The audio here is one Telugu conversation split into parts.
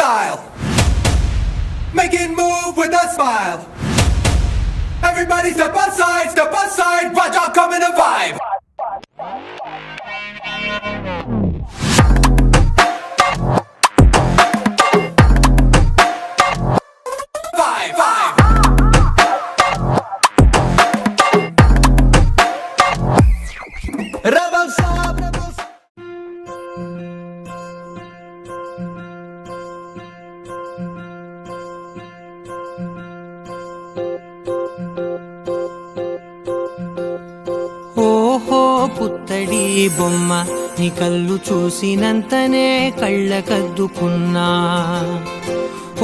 style. Making move with a smile. Everybody step aside, watch out, come in the vibe. Rebel Sound, Rebel Sound. ఓహో పుత్తడి బొమ్మ నీ కళ్ళు చూసినంతనే కళ్ళకద్దుకున్నా.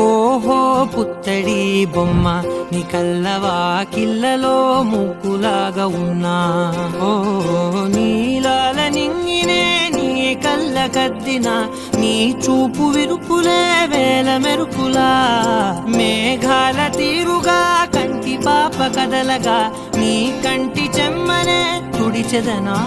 ఓహో పుత్తడి బొమ్మ నీ కళ్ళవాకిళ్ళలో ముగ్గులాగా ఉన్నా. ఓ నీలాల నింగినే నీ కళ్ళకద్దిన నీ చూపు విరుపులే వేల మెరుపులా. మేఘాల తీరుగా కంటి పాప కదలగా నీ కంటి చెమ్మనే తుడిచెదనా.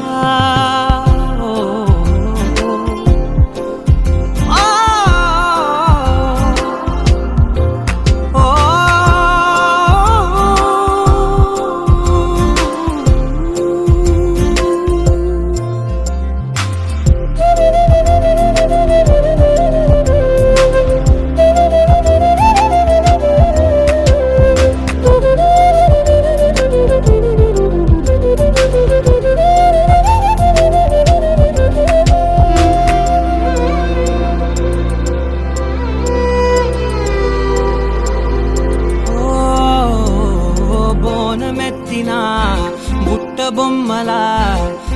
బుట్ట బొమ్మలా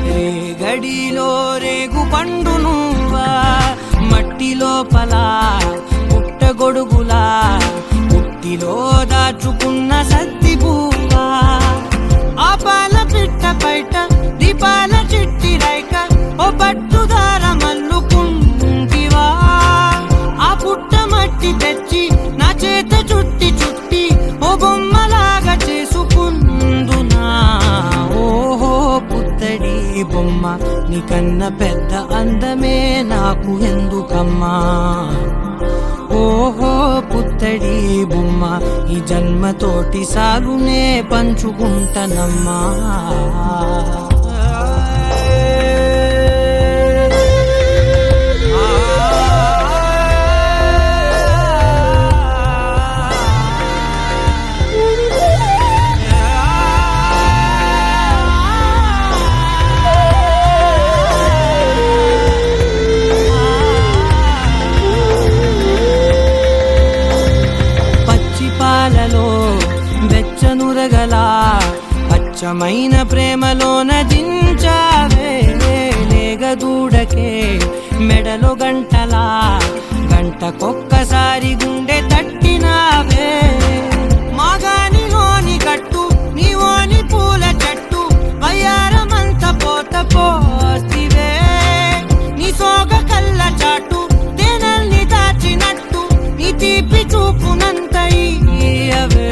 రేగడిలో రేగు పండు నువ్వా. మట్టి లోపల పుట్ట గొడుగులా పుట్టిలో దాచుకున్న సత్తి పువ్వా. ఆ పాల పిట్ట బయట దీపాల చిట్టి రైక ఓ పట్టుదార మల్లుకుంటివా. ఆ పుట్ట మట్టి తెచ్చి నా చేత చుట్టి చుట్టి ఓ బొమ్మలాగా చేసుకుందునా. ఓహో పుత్తడి బొమ్మ నీ కన్న పెద్ద అందమే నాకు ఎందుకమ్మా. ఓహో పుత్తడి బొమ్మ ఈ జన్మతోటి సాలునే పంచుకుంటనమ్మా. వెచ్చనురగలా అచ్చమైన ప్రేమలోన దించావే. లేగదూడకే మెడలో గంటలా గంటకొక్కసారి గుండె తట్టినావే. మాగానిలోని గట్టు నీవోని పూల చెట్టు వయ్యారమంత పోత పోతివే. నీ సోగ కళ్ళ చాటు తేనల్ని దాచినట్టు నీ తీపి చూపునంత ఇయ్యవే.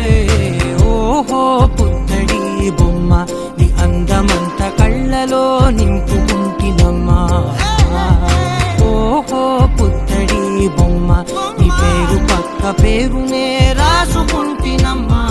ఓహో పుత్తడి బొమ్మ నీ అందమంత కళ్ళలో నింపుకుంటినమ్మా. ఓహో పుత్తడి బొమ్మ నీ పేరు పక్క పేరునే రాసుకుంటినమ్మా.